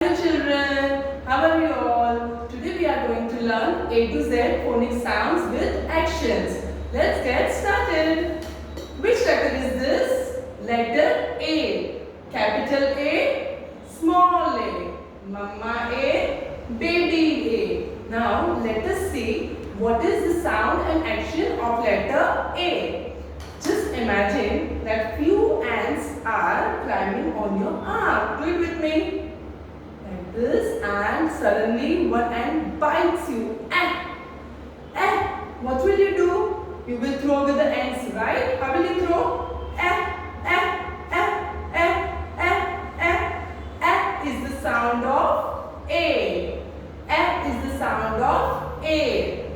Hello children, how are you all? Today we are going to learn A to Z phonic sounds with actions. Let's get started. Which letter is this? Letter A. Capital A, small a. Mama A, baby A. Now let us see what is the sound and action of letter A. Just imagine that few ants are climbing on your arm. Do it with me. Like this, and suddenly one ant bites you. What will you do? You will throw with the ants, right? How will you throw? Is the sound of A. Is the sound of A.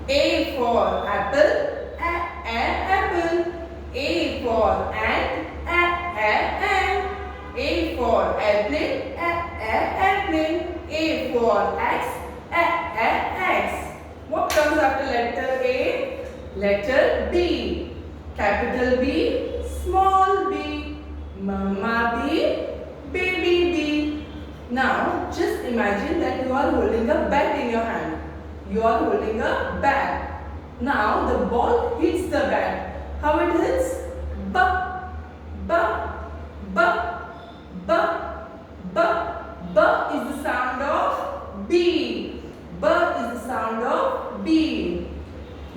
A for apple, apple. A for ant, ant. A for airplane, airplane. A for X, X. What comes after letter A? Letter B. Capital B, small b. Mama B, baby B. Now just imagine that you are holding a bat in your hand. You are holding a bat. Now the ball hits the bat. How it hits? Ba, ba, ba. B is the sound of B. B is the sound of B.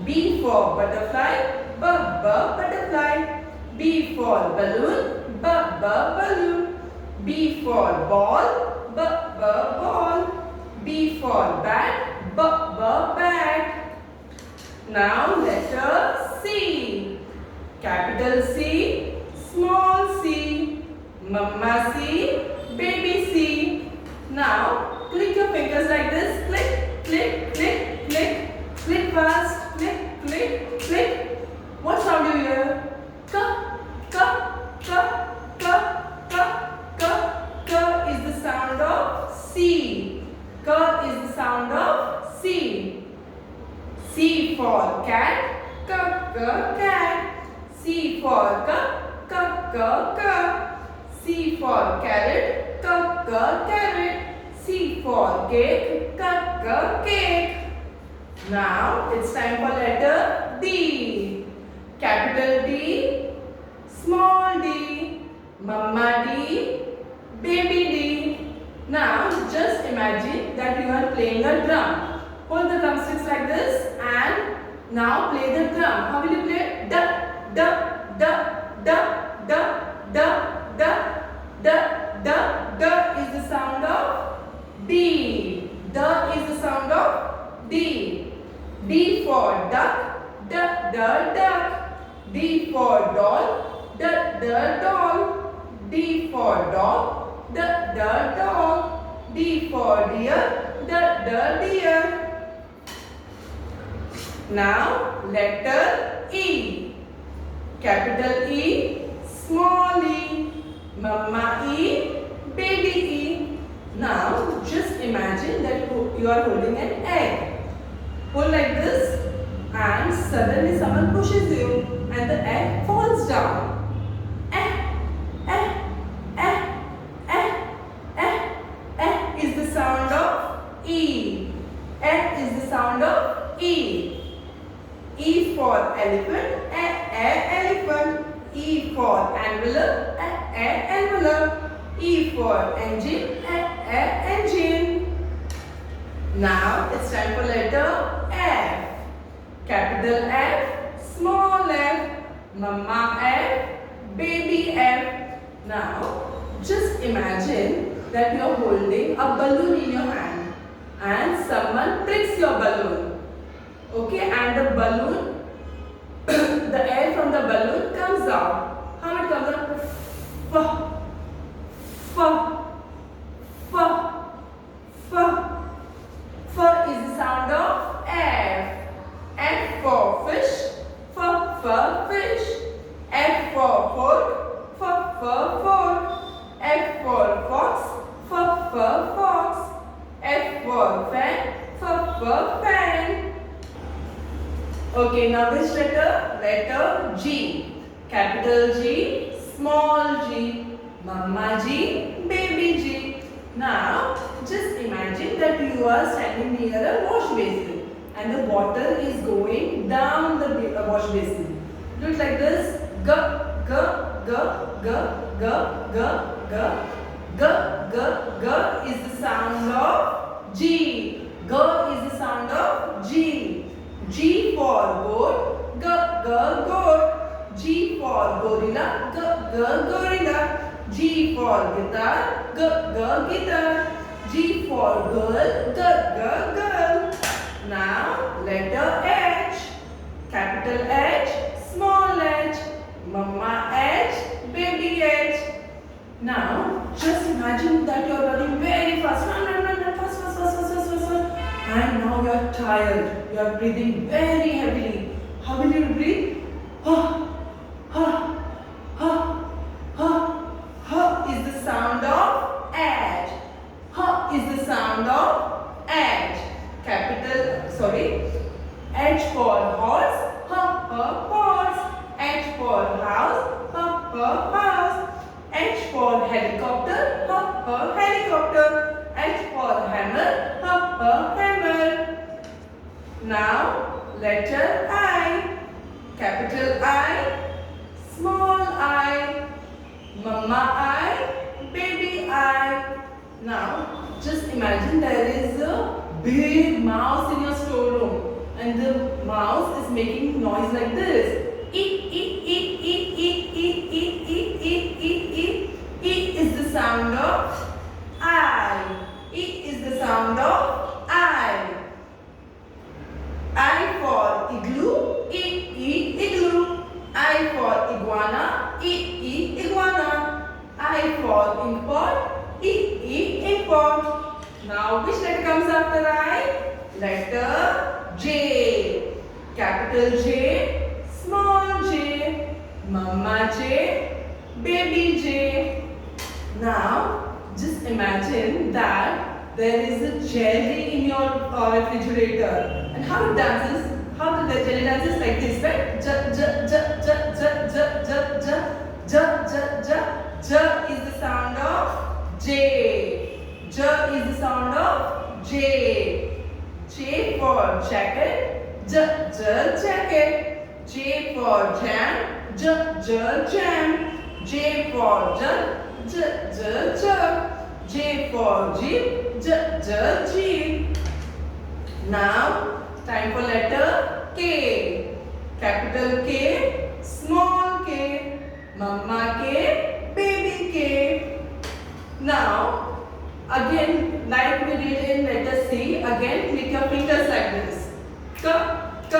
B for butterfly, butterfly. B for balloon, balloon. B for ball, ball. B for bat, bat. Now letter C. Capital C, small c. Mama C, baby C. Now click your fingers like this. Click, click, click, click. Click fast. Click, click, click. What sound do you hear? K, k, k, k, k, k. K is the sound of C. K is the sound of C. C for cat, k, k, cat. C for k, k, k, k. C for carrot, carrot. C for cake, cake. Now it's time for letter D. Capital D, small d. Mama D, baby D. Now just imagine that you are playing a drum. Hold the drumsticks like this and now play the drum. How will you play? Da, da, da, da, da, da. Da is the sound of D. Da is the sound of D. D for duck, duck. D for doll, doll. D for dog, dog. D for deer, deer. Now letter E. Capital E, small e. Mama E, baby E. Now just imagine that you are holding an egg. Hold like this and suddenly someone pushes you and the egg falls down. Is the sound of E. Is the sound of E. E for elephant, elephant. E for envelope, envelope. E for engine, engine. Now it's time for letter F. Capital F, small f. Mama F, baby F. Now just imagine that you are holding a balloon in your hand and someone pricks your balloon. Okay, and the balloon the air from the balloon comes out. How it comes out? F, f, f, f. F is the sound of F. F for fish, f, fish. F for fork, f, fork. F for fox, f, fox. F for fan, f, fan. Okay, now which letter? Letter G. Capital G, small g. Mama G, baby G. you are standing near a wash basin and the water is going down the wash basin. Do it like this. G, g, g, g, g, g, g. G, g, g is the sound of G. G is the sound of G. G for goat. G, g, goat. G for gorilla. G, g, gorilla. G for guitar. G, g, guitar. G for girl. G, g, girl. Now letter H. Capital H, small h. Mama H, baby H. Now just imagine that you are running very fast. Run, run, run, run, fast, fast, fast, fast, fast, fast, fast. And now you are tired. You are breathing very heavily. How will you breathe? Ha, ha, ha, ha. Ha is the sound of H. Ha is the sound of H. H for horse. Ha, ha, horse. H for house. Ha, ha, house. H for helicopter. Ha, ha, helicopter. H for hammer. Ha, ha, hammer. Now letter I. Capital I, small I, mama I, baby I. Now just imagine there is a big mouse in your storeroom and the mouse is making noise like this. Eat, eat, eat, eat, eat, eat, eat, eat, eat, eat, eat. Eat is the sound of I. Eat is the sound of I. I for igloo, eat, eat, igloo. I for iguana, eat, eat, iguana. I for inkpot, eat, eat, inkpot. Now which letter comes after I? Letter J. Capital J, small j. Mama J, baby J. Now just imagine that there is a jelly in your refrigerator. And how it dances? How the jelly dances like this, right? J, j, j, j, j, j, j, j, j, j, j. J is the sound of J. J is the sound of J. J for jacket. J, j, jacket. J for jam. J, j, jam. J for jug. J, j, jug. J for jeep. J, j, jeep. Now time for letter K. Capital K, small k. Mama K, baby K. Now again, like we did in letter C, again click your fingers like this. K, k,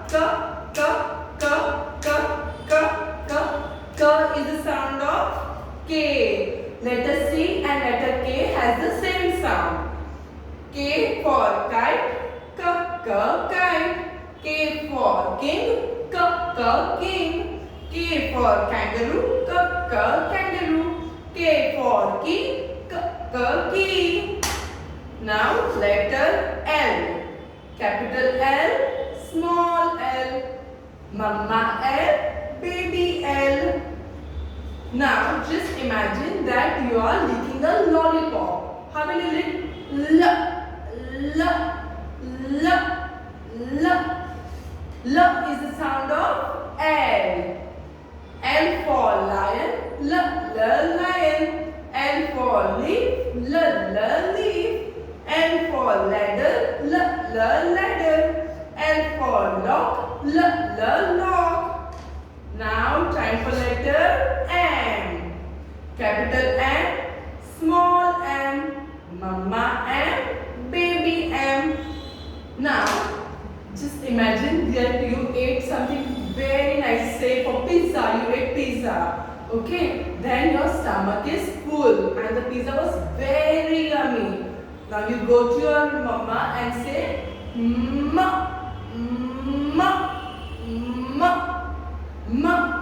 k, k, k, k, k, k. K is the sound of K. Letter C and letter K has the same sound. K for kite. K, k, kite. K for king. K, k, king. K for kangaroo. K, k, kangaroo. K for key. K, k, key. Now letter L. Capital L, small l. Mama L, baby L. Now just imagine that you are licking a lollipop. How will you lick? L, l, L, L. L is the sound of L. L for lion. L, L, lion. L for leaf. L, L, leaf. L for ladder. L, L, ladder. L for lock. L, L, lock. Now time for letter M. Capital M, small m. Mama M, baby M. Now just imagine that you ate something very nice. Say for pizza, you ate pizza. Okay, then your stomach is full and the pizza was very yummy. Now you go to your mama and say ma, ma, ma, ma.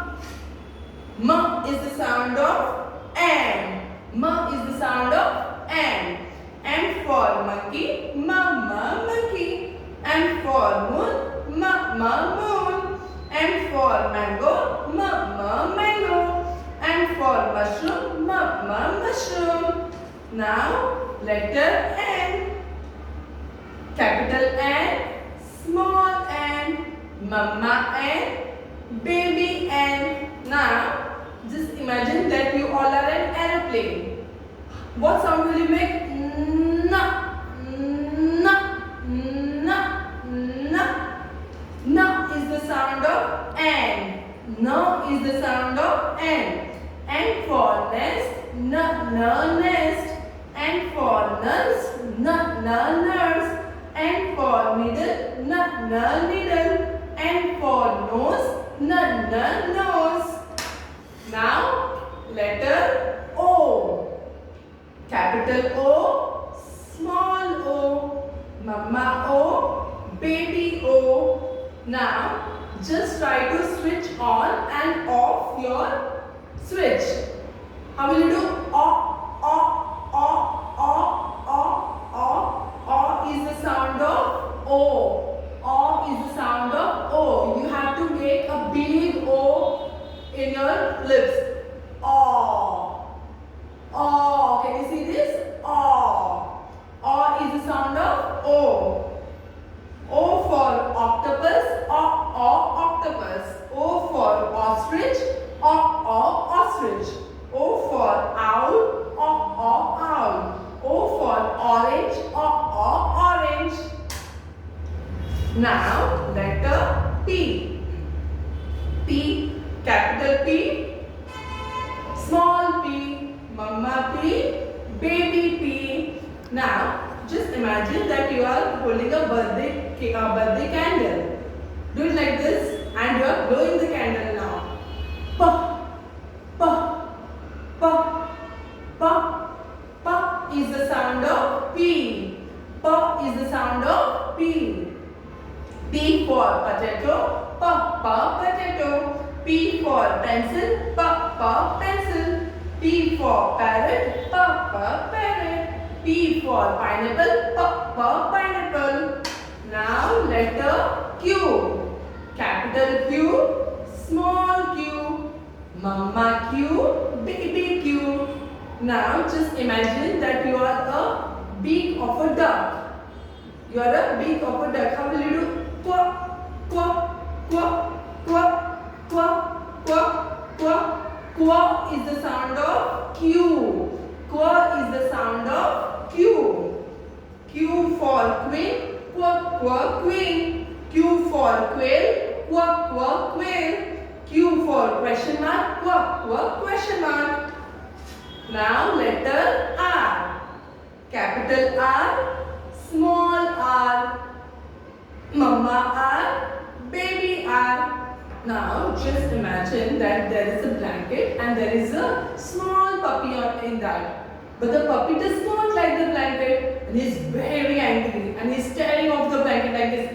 Ma is the sound of M. Ma is the sound of M. M for monkey, mama monkey. M for moon, mama moon. M for mango, mama mango. M for mushroom, mama mushroom. Now letter N. capital N, small n, mama n, baby n. Now, just imagine that you all are an aeroplane. What sound will you make? Na, na, na, na. Na is the sound of N. Na is the sound of N. N for nest, na, na, nest. N for nurse, na, na, nurse. N for needle, na, na, needle. N for nose, na, na, nose. Now, letter O. Capital O, small o, mama o, baby o. Now, just try to switch on and off your switch. How will you do? O is the sound of O. O is the sound of O. You have to make a big O in your lips. O. O. Can you see this? O. O is the sound of O. O for octopus. Octopus. O for ostrich. Ostrich. O for owl. Owl. O for orange. Orange. Now letter P. P, capital P, small p, mama p, baby p. Now just imagine that you are holding a birthday candle. Do it like this and you are blowing the candle now. Puff, puff, puff, puff. Puff is the sound of P. Puff is the sound of P. P for potato, potato. P for pencil, pencil. P for parrot, parrot. P for pineapple, pineapple. Now letter Q. Capital Q, small q, mama q, baby q. Now just imagine that you are a beak of a duck. You are a beak of a duck. How will you do? Quack, quack, quack, quack, quack, quack, quack. Quack is the sound of Q. Quack is the sound of Q. Q for queen, quack, quack, queen. Q for quail, quack, quack, quail. Q for question mark, quack, quack, question mark. Now letter R. Capital R, small r, mama r, baby r. Now just imagine that there is a blanket and there is a small puppy in that. But the puppy does not like the blanket and he is very angry and he is tearing off the blanket like this.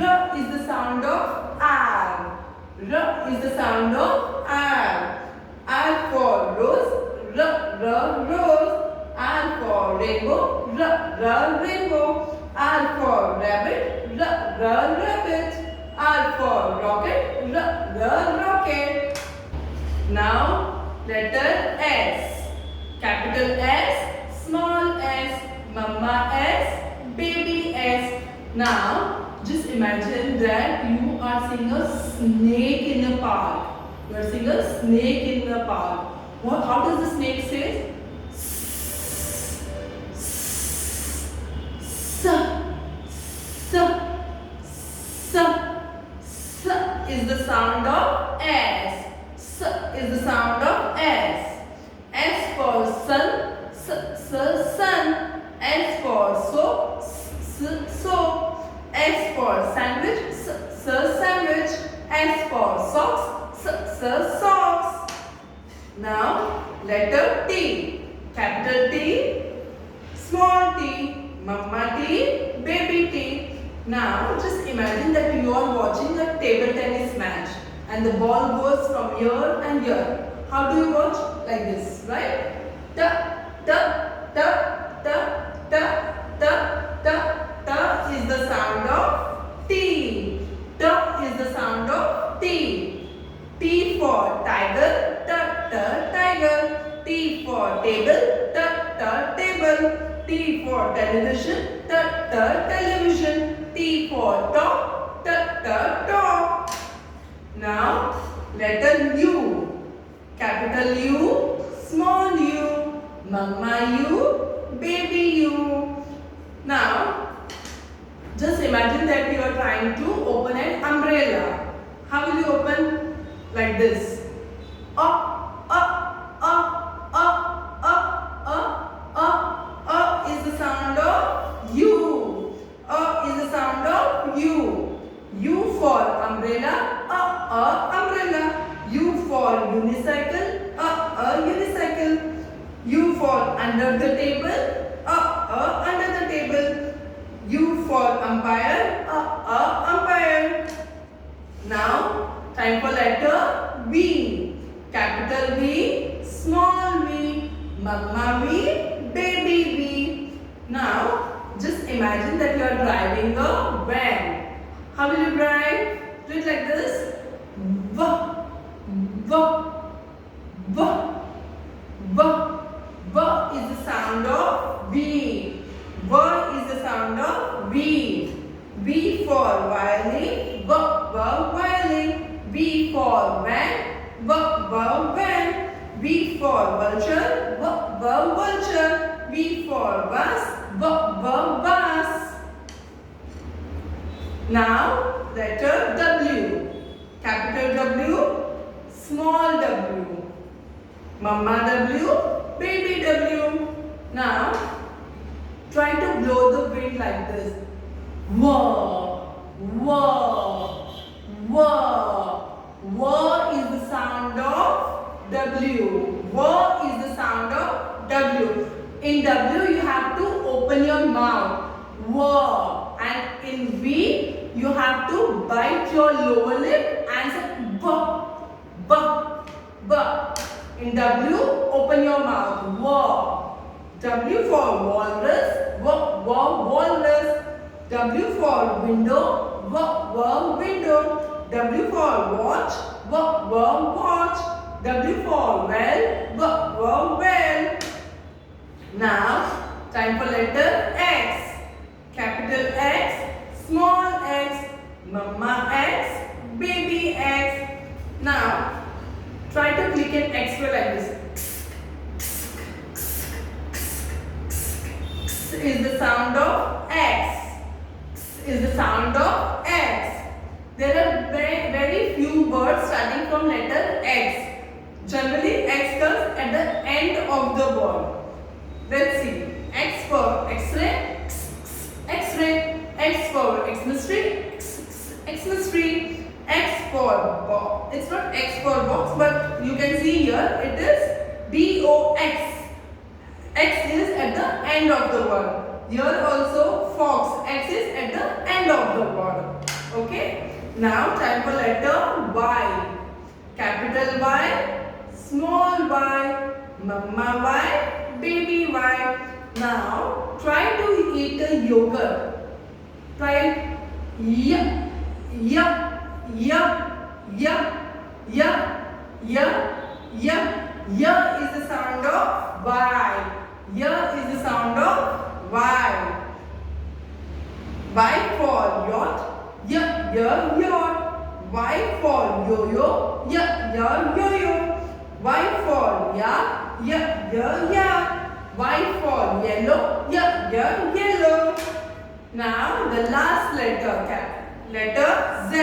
R is the sound of R. R is the sound of R. R for rose, rose. R for rainbow, rainbow. R for rabbit, rabbit. R for rocket, rocket. Now letter S. Capital S, small s, mama s, baby s. Now just imagine that you are seeing a snake in a park. You are seeing a snake in the park. How does the snake say? S is the sound of S. S is the sound of S. S for sun, sun. S for soap, soap. S for sandwich, sandwich. S for socks, socks. Now letter T. Capital T, small t, mama t, baby t. Now just imagine that you are watching a table tennis match and the ball goes from here and here. How do you watch? Like this, right? Ta, ta, ta, ta, ta, ta, ta. Ta is the sound of T. Ta is the sound of T. T for tiger, ta, ta, tiger. table, table. T for television, television. T for top, top. Now letter U. Capital U, small u. Mama U, baby U. Now just imagine that you are trying to open an umbrella. How will you open? Like this. Is the sound of U. Is the sound of U. U for umbrella, umbrella. U for unicycle, unicycle. U for under the table, under the table. U for umpire, umpire. Now, time for letter V. Capital V, small v. Mama V, baby V. Now, just imagine that you are driving a van. How will you drive? Do it like this. V, V, V, V. V is the sound of V. V is the sound of V. V for violin, V, violin. V for van, V, van. V for vulture, V, vulture. V for bus, V, bus. Now, letter W. Capital W, small w. Mama W, baby W. Now, try to blow the wind like this. Wah, wah, wah. Wah is the sound of W. Wah is the sound of W. In W, you have to open your mouth. Wah. And in V, you have to bite your lower lip and say B, B, B. In W, open your mouth. Wah. W for walrus, walrus. W for window, window. W for watch, watch. W for well, well. Now, time for letter X. Capital X, small x. Mama X, baby X. Now, try to click an X-ray like this. Is the sound of X. Is the sound of X. There are very few words starting from letter X. Generally, X comes at the end of the word. Let's see. X for X-ray, X-ray. X for Xmas tree, Xmas tree. X for box. It's not X for box, but you can see here it is B-O-X. X is at the end of the word. Here also fox. X is at the end of the word. Okay. Now time for letter Y. Capital Y, small y. Mama Y, baby Y. Now try to eat a yogurt. Try it. Yeah, yeah, yeah, yeah, yeah, yeah, yeah. Yeah is the sound of Y. Yeah is the sound of Y. Y for yacht. Yeah, yeah, yacht. Y for yo-yo. Yeah, yeah, yo-yo. Y for yak. Yeah, yeah, yak. Y for yellow. Yeah, yeah, yellow. Now the last letter, letter Z.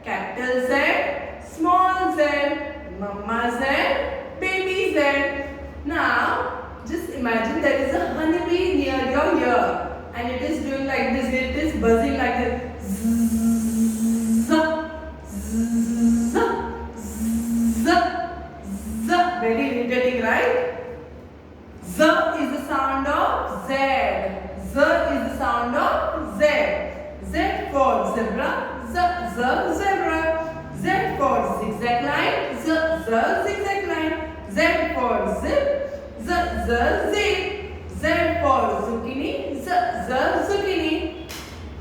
Capital Z, small z. Mama Z, baby z. Now just imagine there is a honeybee near your ear and it is doing like this. It is buzzing like this. Zzz, zzz, zzz, zzz. Very irritating, right? Z is the sound of Z. Z is the sound of Z. Z for zebra, Z, zebra. Z for zigzag line, Z, zigzag line. Z for zip, Z, zip. Z for zucchini, Z, zucchini.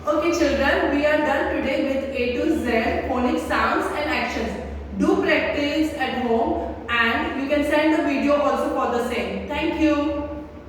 Okay children, we are done today with A to Z phonic sounds and actions. Do practice at home and you can send the video also for the same.